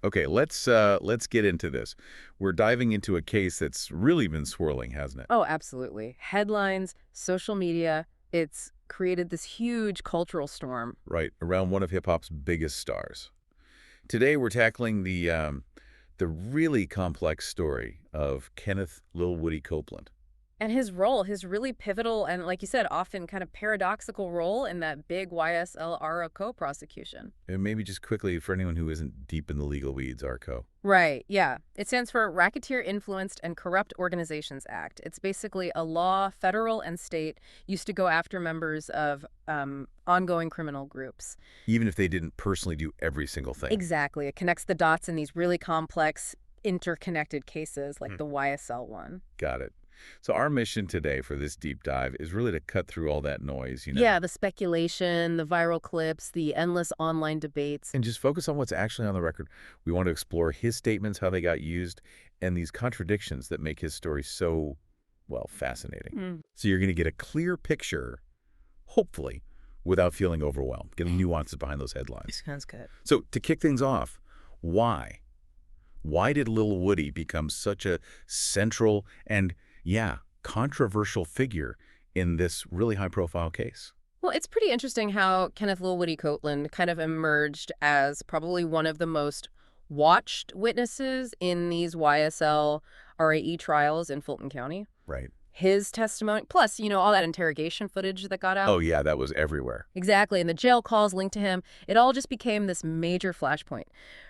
Okay, let's get into this. We're diving into a case that's really been swirling, hasn't it? Oh, absolutely. Headlines, social media, it's created this huge cultural storm. Right, around one of hip-hop's biggest stars. Today we're tackling the really complex story of Kenneth Lil Woody Copeland. And his role, his really pivotal and, like you said, often kind of paradoxical role in that big YSL co prosecution. And maybe just quickly, for anyone who isn't deep in the legal weeds, ARCO. Right, yeah. It stands for Racketeer Influenced and Corrupt Organizations Act. It's basically a law, federal and state, used to go after members of ongoing criminal groups. Even if they didn't personally do every single thing. Exactly. It connects the dots in these really complex, interconnected cases like the YSL one. Got it. So our mission today for this deep dive is really to cut through all that noise, Yeah, the speculation, the viral clips, the endless online debates. and just focus on what's actually on the record. We want to explore his statements, how they got used, and these contradictions that make his story so, well, fascinating. So you're going to get a clear picture, hopefully, without feeling overwhelmed, getting nuances behind those headlines. Sounds good. So to kick things off, why? Why did Lil Woody become such a central and, yeah, controversial figure in this really high-profile case? Well, it's pretty interesting how Kenneth Lil Woody Copeland kind of emerged as probably one of the most watched witnesses in these YSL RAE trials in Fulton County. Right. His testimony, plus, all that interrogation footage that got out. Oh, yeah, that was everywhere. Exactly, and the jail calls linked to him. It all just became this major flashpoint.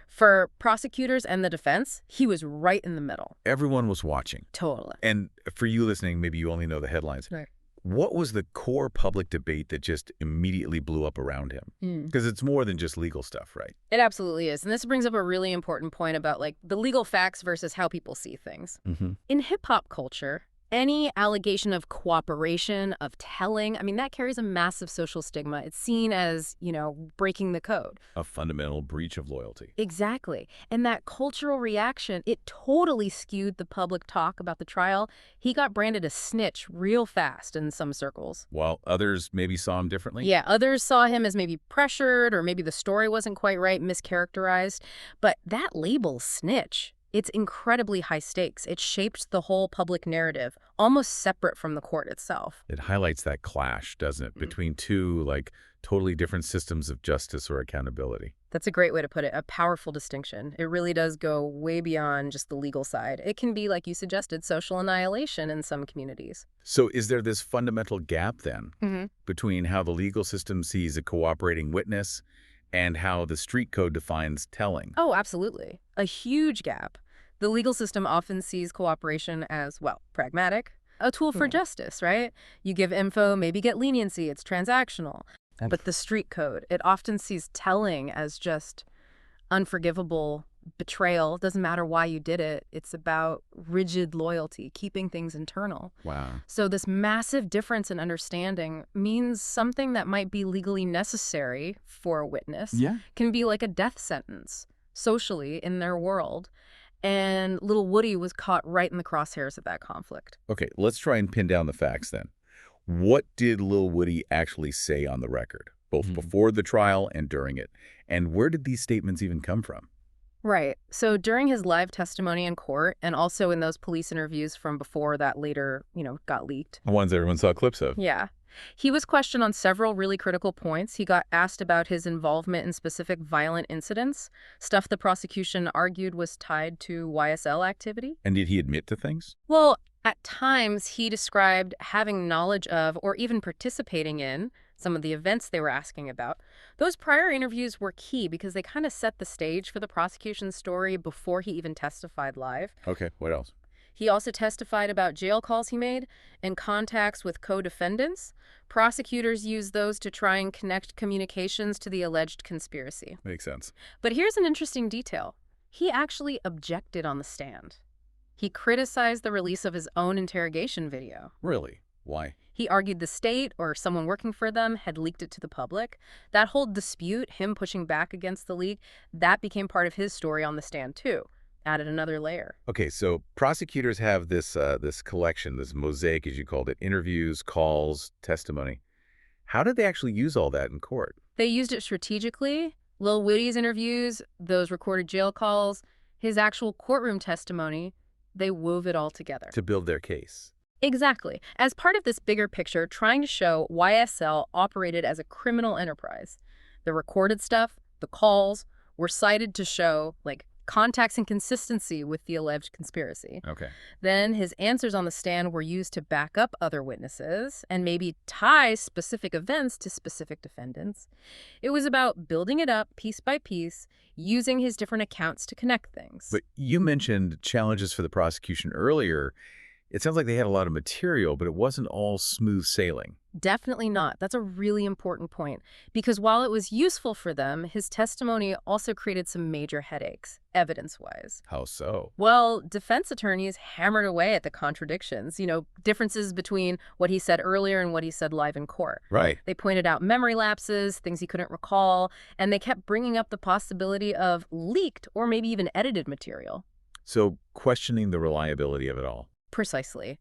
For prosecutors and the defense, he was right in the middle. Everyone was watching. Totally. And for you listening, maybe you only know the headlines. Right. What was the core public debate that just immediately blew up around him? Because it's more than just legal stuff, right? It absolutely is. And this brings up a really important point about the legal facts versus how people see things. In hip hop culture, any allegation of cooperation, of telling, that carries a massive social stigma. It's seen as, breaking the code. A fundamental breach of loyalty. Exactly. And that cultural reaction, it totally skewed the public talk about the trial. He got branded a snitch real fast in some circles. While others maybe saw him differently? Yeah, others saw him as maybe pressured or maybe the story wasn't quite right, mischaracterized. But that label, snitch, it's incredibly high stakes. It shaped the whole public narrative, almost separate from the court itself. It highlights that clash, doesn't it, between two, totally different systems of justice or accountability. That's a great way to put it, a powerful distinction. It really does go way beyond just the legal side. It can be, like you suggested, social annihilation in some communities. So is there this fundamental gap, then, between how the legal system sees a cooperating witness and how the street code defines telling? Oh, absolutely. A huge gap. The legal system often sees cooperation as, pragmatic, a tool for justice, right? You give info, maybe get leniency, it's transactional. But the street code, it often sees telling as just unforgivable betrayal. Doesn't matter why you did it. It's about rigid loyalty, keeping things internal. Wow. So this massive difference in understanding means something that might be legally necessary for a witness can be like a death sentence socially in their world. And little Woody was caught right in the crosshairs of that conflict. Okay, let's try and pin down the facts then. What did Lil Woody actually say on the record, both before the trial and during it? And where did these statements even come from? Right. So during his live testimony in court and also in those police interviews from before that later, got leaked. The ones everyone saw clips of. Yeah. He was questioned on several really critical points. He got asked about his involvement in specific violent incidents, stuff the prosecution argued was tied to YSL activity. And did he admit to things? Well, at times he described having knowledge of or even participating in some of the events they were asking about. Those prior interviews were key because they kind of set the stage for the prosecution's story before he even testified live. Okay, what else? He also testified about jail calls he made and contacts with co-defendants. Prosecutors used those to try and connect communications to the alleged conspiracy. Makes sense. But here's an interesting detail. He actually objected on the stand. He criticized the release of his own interrogation video. Really? Why? He argued the state or someone working for them had leaked it to the public. That whole dispute, him pushing back against the leak, that became part of his story on the stand too. Added another layer. Okay, so prosecutors have this collection, this mosaic, as you called it, interviews, calls, testimony. How did they actually use all that in court? They used it strategically, Lil Woody's interviews, those recorded jail calls, his actual courtroom testimony, they wove it all together. To build their case. Exactly. As part of this bigger picture, trying to show YSL operated as a criminal enterprise. The recorded stuff, the calls, were cited to show, like, contacts and consistency with the alleged conspiracy. Okay. Then his answers on the stand were used to back up other witnesses and maybe tie specific events to specific defendants. It was about building it up piece by piece, using his different accounts to connect things. But you mentioned challenges for the prosecution earlier. It sounds like they had a lot of material, but it wasn't all smooth sailing. Definitely not. That's a really important point. Because while it was useful for them, his testimony also created some major headaches, evidence-wise. How so? Well, defense attorneys hammered away at the contradictions, differences between what he said earlier and what he said live in court. Right. They pointed out memory lapses, things he couldn't recall, and they kept bringing up the possibility of leaked or maybe even edited material. So questioning the reliability of it all. Precisely.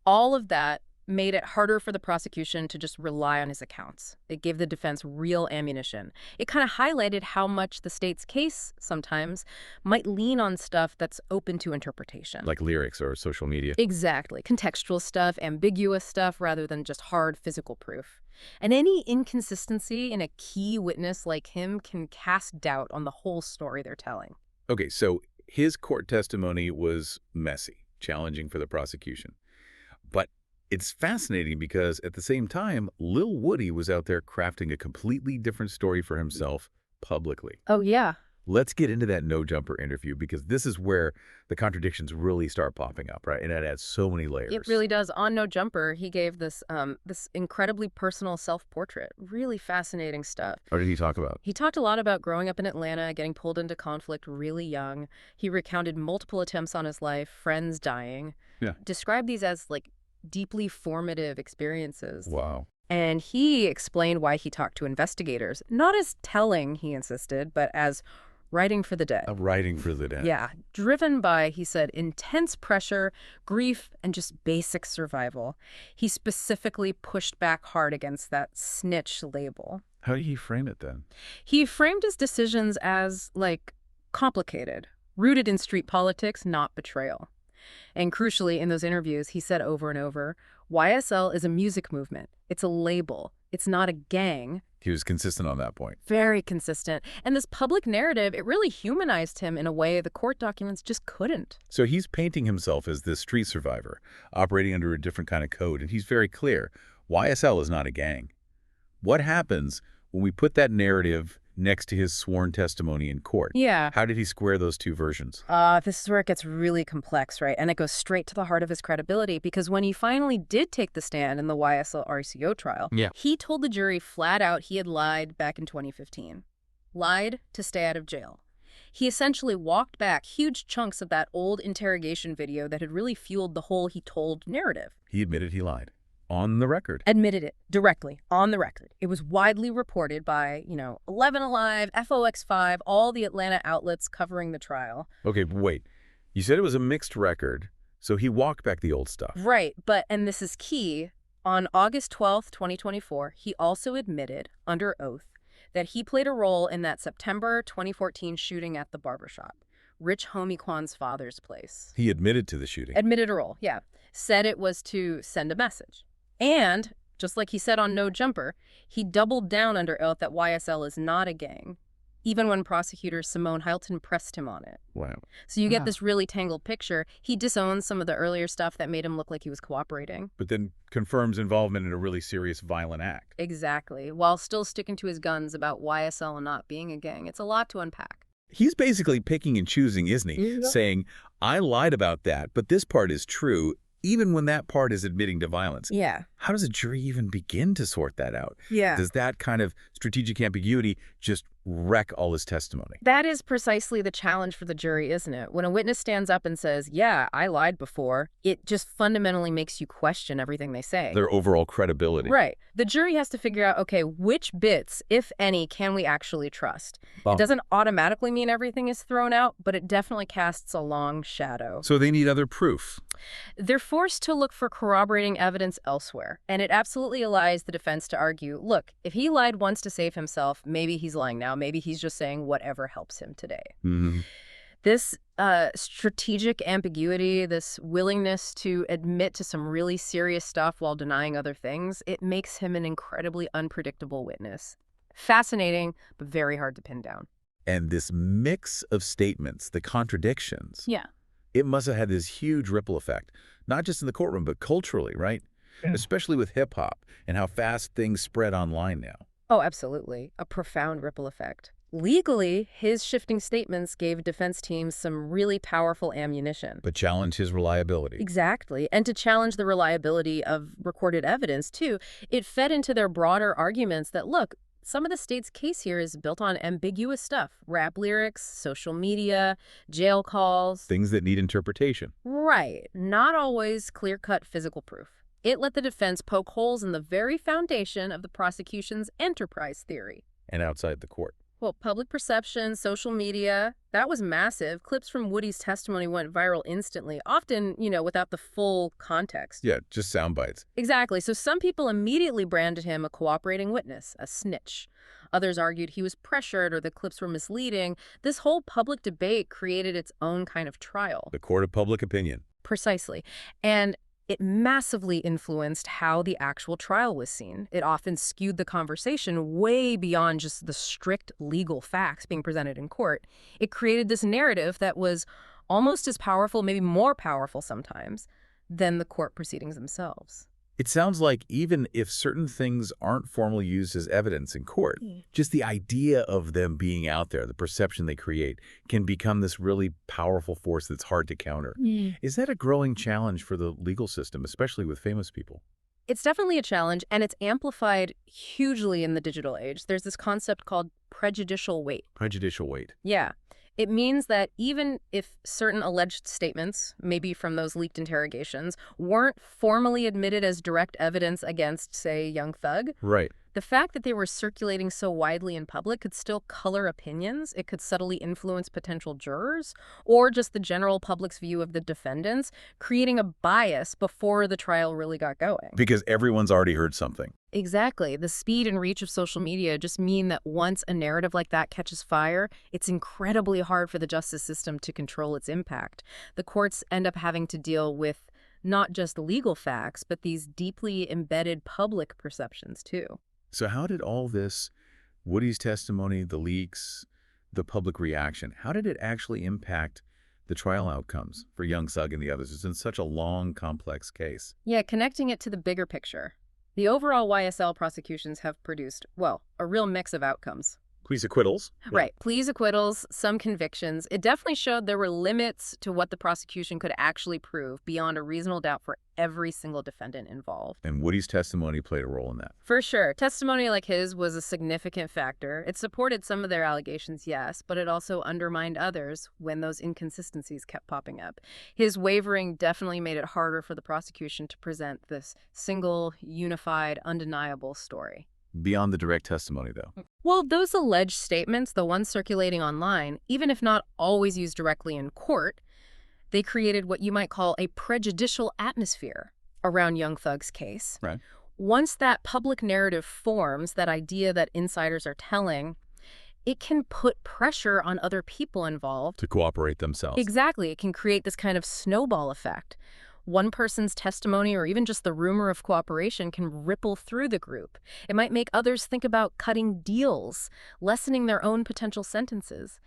All of that made it harder for the prosecution to just rely on his accounts. It gave the defense real ammunition. It kind of highlighted how much the state's case sometimes might lean on stuff that's open to interpretation. Like lyrics or social media. Exactly. Contextual stuff, ambiguous stuff, rather than just hard physical proof. And any inconsistency in a key witness like him can cast doubt on the whole story they're telling. Okay, so his court testimony was messy, challenging for the prosecution. But it's fascinating because at the same time, Lil Woody was out there crafting a completely different story for himself publicly. Oh, yeah. Let's get into that No Jumper interview because this is where the contradictions really start popping up, right? And it adds so many layers. It really does. On No Jumper, he gave this this incredibly personal self-portrait. Really fascinating stuff. What did he talk about? He talked a lot about growing up in Atlanta, getting pulled into conflict really young. He recounted multiple attempts on his life, friends dying. Yeah. Described these as, like, deeply formative experiences. Wow. And he explained why he talked to investigators. Not as telling, he insisted, but as writing for the dead. Writing for the dead. Yeah. Driven by, he said, intense pressure, grief, and just basic survival. He specifically pushed back hard against that snitch label. How did he frame it then? He framed his decisions as, like, complicated, rooted in street politics, not betrayal. And crucially, in those interviews, he said over and over, YSL is a music movement. It's a label. It's not a gang. He was consistent on that point. Very consistent. And this public narrative, it really humanized him in a way the court documents just couldn't. So he's painting himself as this street survivor, operating under a different kind of code, and he's very clear. YSL is not a gang. What happens when we put that narrative next to his sworn testimony in court? Yeah. How did he square those two versions? This is where it gets really complex, right? And it goes straight to the heart of his credibility, because when he finally did take the stand in the YSL RCO trial, he told the jury flat out he had lied back in 2015. Lied to stay out of jail. He essentially walked back huge chunks of that old interrogation video that had really fueled the whole he told narrative. He admitted he lied. On the record. Admitted it directly on the record. It was widely reported by, 11 Alive, FOX5, all the Atlanta outlets covering the trial. Okay, wait. You said it was a mixed record, so he walked back the old stuff. Right, but, and this is key, on August 12th, 2024, he also admitted, under oath, that he played a role in that September 2014 shooting at the barbershop, Rich Homie Quan's father's place. He admitted to the shooting. Admitted a role, yeah. Said it was to send a message. And, just like he said on No Jumper, he doubled down under oath that YSL is not a gang, even when prosecutor Simone Hilton pressed him on it. Wow. So you get this really tangled picture. He disowns some of the earlier stuff that made him look like he was cooperating. But then confirms involvement in a really serious violent act. Exactly, while still sticking to his guns about YSL not being a gang. It's a lot to unpack. He's basically picking and choosing, isn't he? Yeah. Saying, I lied about that, but this part is true, even when that part is admitting to violence. Yeah. How does a jury even begin to sort that out? Yeah. Does that kind of strategic ambiguity just wreck all his testimony? That is precisely the challenge for the jury, isn't it? When a witness stands up and says, yeah, I lied before, it just fundamentally makes you question everything they say. Their overall credibility. Right. The jury has to figure out, okay, which bits, if any, can we actually trust? It doesn't automatically mean everything is thrown out, but it definitely casts a long shadow. So they need other proof. They're forced to look for corroborating evidence elsewhere. everywhere. And it absolutely allows the defense to argue, look, if he lied once to save himself, maybe he's lying now. Maybe he's just saying whatever helps him today. Mm-hmm. This strategic ambiguity, this willingness to admit to some really serious stuff while denying other things, it makes him an incredibly unpredictable witness. Fascinating, but very hard to pin down. And this mix of statements, the contradictions, Yeah. it must have had this huge ripple effect, not just in the courtroom, but culturally, right? Yeah. Especially with hip-hop and how fast things spread online now. Oh, absolutely. A profound ripple effect. Legally, his shifting statements gave defense teams some really powerful ammunition. But challenge his reliability. Exactly. And to challenge the reliability of recorded evidence, too, it fed into their broader arguments that, look, some of the state's case here is built on ambiguous stuff. Rap lyrics, social media, jail calls. Things that need interpretation. Right. Not always clear-cut physical proof. It let the defense poke holes in the very foundation of the prosecution's enterprise theory. And outside the court. Well, public perception, social media, that was massive. Clips from Woody's testimony went viral instantly, often, without the full context. Yeah, just sound bites. Exactly. So some people immediately branded him a cooperating witness, a snitch. Others argued he was pressured or the clips were misleading. This whole public debate created its own kind of trial. The court of public opinion. Precisely. And it massively influenced how the actual trial was seen. It often skewed the conversation way beyond just the strict legal facts being presented in court. It created this narrative that was almost as powerful, maybe more powerful sometimes, than the court proceedings themselves. It sounds like even if certain things aren't formally used as evidence in court, just the idea of them being out there, the perception they create, can become this really powerful force that's hard to counter. Is that a growing challenge for the legal system, especially with famous people? It's definitely a challenge, and it's amplified hugely in the digital age. There's this concept called prejudicial weight. Prejudicial weight. Yeah. It means that even if certain alleged statements, maybe from those leaked interrogations, weren't formally admitted as direct evidence against, say, Young Thug, right, the fact that they were circulating so widely in public could still color opinions. It could subtly influence potential jurors or just the general public's view of the defendants, creating a bias before the trial really got going. Because everyone's already heard something. Exactly. The speed and reach of social media just mean that once a narrative like that catches fire, it's incredibly hard for the justice system to control its impact. The courts end up having to deal with not just legal facts, but these deeply embedded public perceptions, too. So how did all this, Woody's testimony, the leaks, the public reaction, how did it actually impact the trial outcomes for Young Thug and the others? It's in such a long, complex case. Yeah, connecting it to the bigger picture. The overall YSL prosecutions have produced, well, a real mix of outcomes. Pleas acquittals. Right. Pleas acquittals, some convictions. It definitely showed there were limits to what the prosecution could actually prove beyond a reasonable doubt for every single defendant involved. And Woody's testimony played a role in that. For sure. Testimony like his was a significant factor. It supported some of their allegations, yes, but it also undermined others when those inconsistencies kept popping up. His wavering definitely made it harder for the prosecution to present this single, unified, undeniable story. Beyond the direct testimony, though. Well, those alleged statements, the ones circulating online, even if not always used directly in court, they created what you might call a prejudicial atmosphere around Young Thug's case. Right. Once that public narrative forms, that idea that insiders are telling, it can put pressure on other people involved to cooperate themselves. Exactly. It can create this kind of snowball effect. One person's testimony or even just the rumor of cooperation can ripple through the group. It might make others think about cutting deals, lessening their own potential sentences.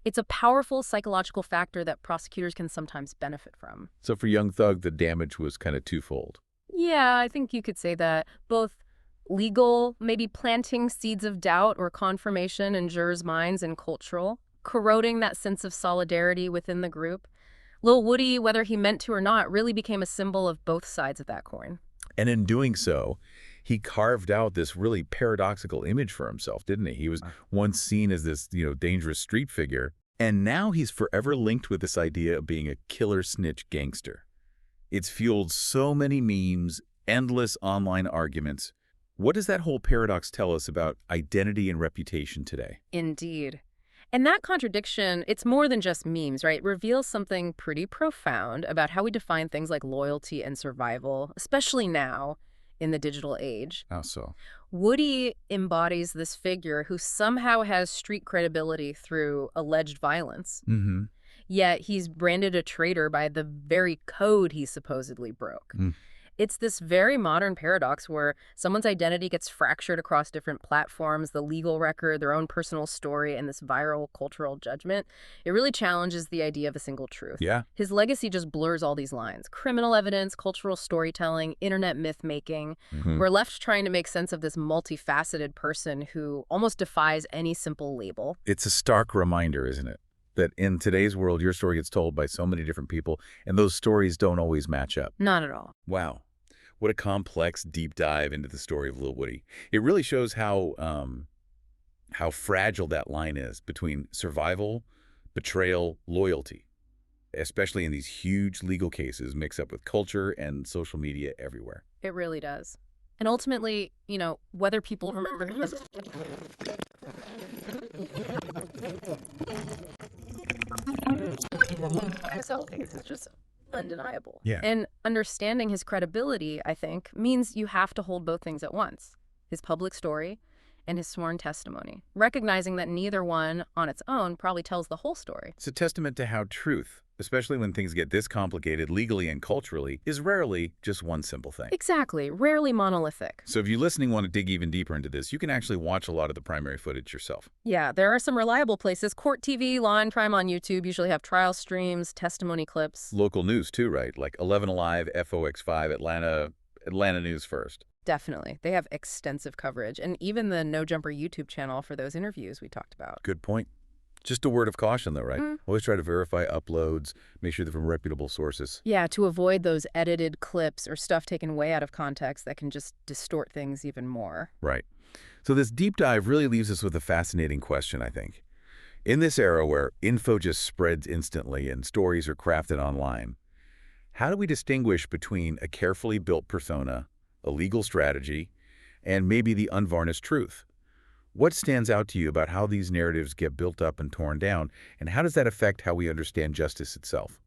It's a powerful psychological factor that prosecutors can sometimes benefit from. So for Young Thug, the damage was kind of twofold. Yeah, I think you could say that. Both legal, maybe planting seeds of doubt or confirmation in jurors' minds, and cultural, corroding that sense of solidarity within the group. Lil Woody, whether he meant to or not, really became a symbol of both sides of that coin. And in doing so, he carved out this really paradoxical image for himself, didn't he? He was once seen as this, dangerous street figure, and now he's forever linked with this idea of being a killer snitch gangster. It's fueled so many memes, endless online arguments. What does that whole paradox tell us about identity and reputation today? Indeed. And that contradiction, it's more than just memes, right? It reveals something pretty profound about how we define things like loyalty and survival, especially now. in the digital age. How so? Woody embodies this figure who somehow has street credibility through alleged violence. Mm-hmm. Yet he's branded a traitor by the very code he supposedly broke. Mm. It's this very modern paradox where someone's identity gets fractured across different platforms, the legal record, their own personal story, and this viral cultural judgment. It really challenges the idea of a single truth. Yeah. His legacy just blurs all these lines. Criminal evidence, cultural storytelling, internet myth-making. Mm-hmm. We're left trying to make sense of this multifaceted person who almost defies any simple label. It's a stark reminder, isn't it? That in today's world, your story gets told by so many different people, and those stories don't always match up. Not at all. Wow. What a complex deep dive into the story of Lil Woody. It really shows how fragile that line is between survival, betrayal, loyalty, especially in these huge legal cases mixed up with culture and social media everywhere. It really does. And ultimately, whether people remember him as it's just undeniable. Yeah. And understanding his credibility, I think, means you have to hold both things at once. His public story and his sworn testimony, recognizing that neither one on its own probably tells the whole story. It's a testament to how truth, especially when things get this complicated legally and culturally, is rarely just one simple thing. Exactly. Rarely monolithic. So if you listening want to dig even deeper into this, you can actually watch a lot of the primary footage yourself. Yeah, there are some reliable places. Court TV, Law and Crime on YouTube usually have trial streams, testimony clips. Local news too, right? Like 11 Alive, FOX5, Atlanta News First. Definitely. They have extensive coverage, and even the No Jumper YouTube channel for those interviews we talked about. Good point. Just a word of caution, though, right? Always try to verify uploads, make sure they're from reputable sources. Yeah, to avoid those edited clips or stuff taken way out of context that can just distort things even more. Right. So this deep dive really leaves us with a fascinating question, I think. In this era where info just spreads instantly and stories are crafted online, how do we distinguish between a carefully built persona, a legal strategy, and maybe the unvarnished truth? What stands out to you about how these narratives get built up and torn down, and how does that affect how we understand justice itself?